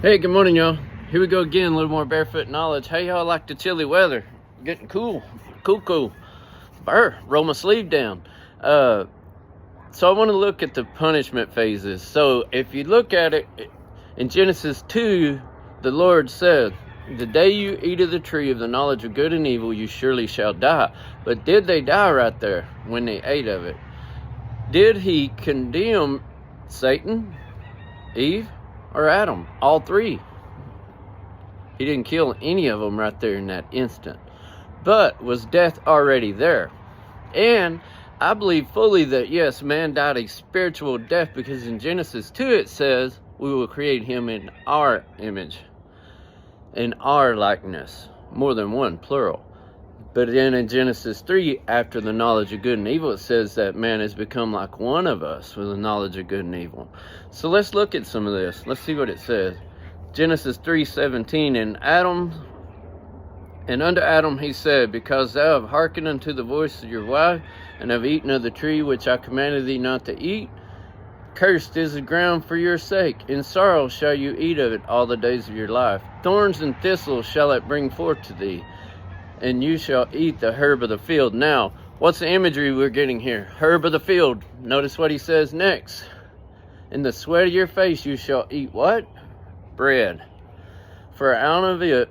Hey, good morning, y'all. Here we go again, a little more barefoot knowledge. How y'all like the chilly weather? Getting cool. Burr, roll my sleeve down. So I want to look at the punishment phases. So if you look at it, in Genesis 2, the Lord said, "The day you eat of the tree of the knowledge of good and evil, you surely shall die." But did they die right there when they ate of it? Did he condemn Satan, Eve, or Adam? All three. He didn't kill any of them right there in that instant. But was death already there? And I believe fully that yes, man died a spiritual death, because in Genesis 2 it says we will create him in our image, in our likeness. More than one, plural. But then in Genesis 3, after the knowledge of good and evil, it says that man has become like one of us with the knowledge of good and evil. So let's look at some of this. Let's see what it says. Genesis 3:17, and unto Adam he said, because thou have hearkened unto the voice of your wife, and have eaten of the tree which I commanded thee not to eat, cursed is the ground for your sake. In sorrow shall you eat of it all the days of your life. Thorns and thistles shall it bring forth to thee, and you shall eat the herb of the field. Now, what's the imagery we're getting here? Herb of the field. Notice what he says next. In the sweat of your face you shall eat what? Bread. For out of it,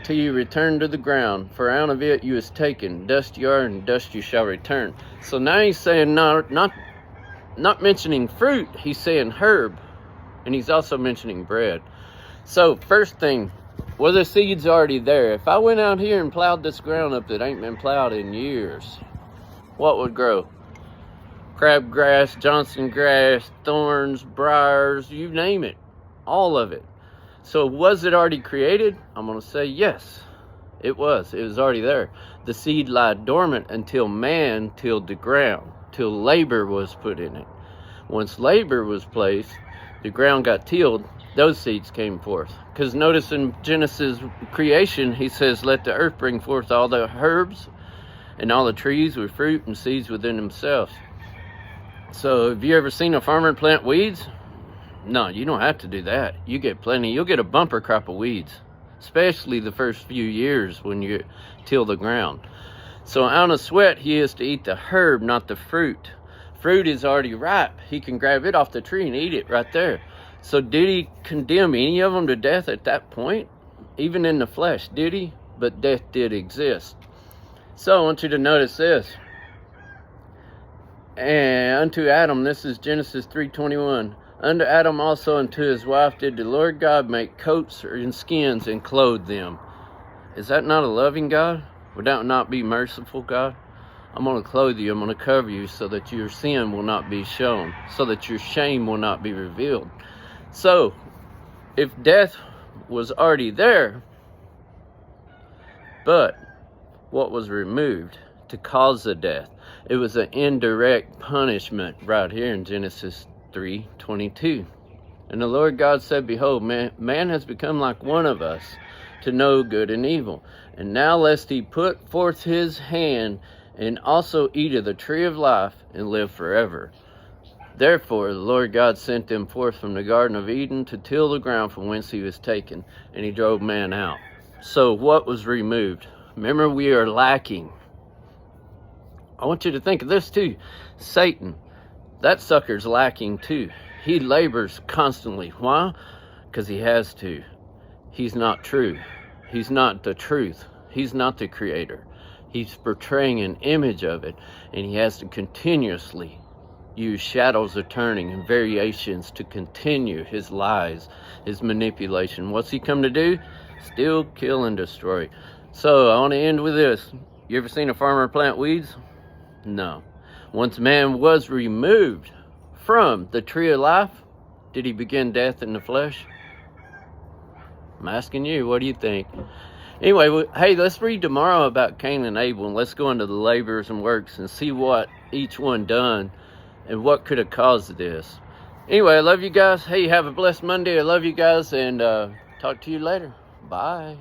till you return to the ground. For out of it you is taken. Dust you are, and dust you shall return. So now he's saying not mentioning fruit. He's saying herb. And he's also mentioning bread. So first thing, well, the seed's already there. If I went out here and plowed this ground up that ain't been plowed in years, what would grow? Crabgrass, Johnson grass, thorns, briars, you name it. All of it. So was it already created? I'm going to say yes. It was. It was already there. The seed lied dormant until man tilled the ground, till labor was put in it. Once labor was placed, the ground got tilled, those seeds came forth. Because notice in Genesis creation, he says, let the earth bring forth all the herbs and all the trees with fruit and seeds within themselves. So have you ever seen a farmer plant weeds? No, you don't have to do that. You get plenty. You'll get a bumper crop of weeds, especially the first few years when you till the ground. So out of sweat, he is to eat the herb, not the fruit. Fruit is already ripe. He can grab it off the tree and eat it right there. So did he condemn any of them to death at that point? Even in the flesh, did he? But death did exist. So I want you to notice this. And unto Adam, this is Genesis 3:21. Unto Adam also and to his wife did the Lord God make coats and skins and clothe them. Is that not a loving God? Would that not be merciful God? I'm going to clothe you. I'm going to cover you so that your sin will not be shown, so that your shame will not be revealed. So, if death was already there, but what was removed to cause the death? It was an indirect punishment right here in Genesis 3:22. And the Lord God said, behold, man has become like one of us to know good and evil. And now lest he put forth his hand and also eat of the tree of life and live forever. Therefore the Lord God sent them forth from the Garden of Eden to till the ground from whence he was taken, and he drove man out. So what was removed? Remember, we are lacking. I want you to think of this too. Satan, that sucker's lacking too. He labors constantly. Why? Because he has to. He's not true. He's not the truth. He's not the creator. He's portraying an image of it, and he has to continuously use shadows of turning and variations to continue his lies, his manipulation. What's he come to do? Steal, kill, and destroy. So I want to end with this. You ever seen a farmer plant weeds? No. Once man was removed from the tree of life, did he begin death in the flesh? I'm asking you, what do you think? Anyway, hey, let's read tomorrow about Cain and Abel, and let's go into the labors and works and see what each one done and what could have caused this. Anyway, I love you guys. Hey, have a blessed Monday. I love you guys, and talk to you later. Bye.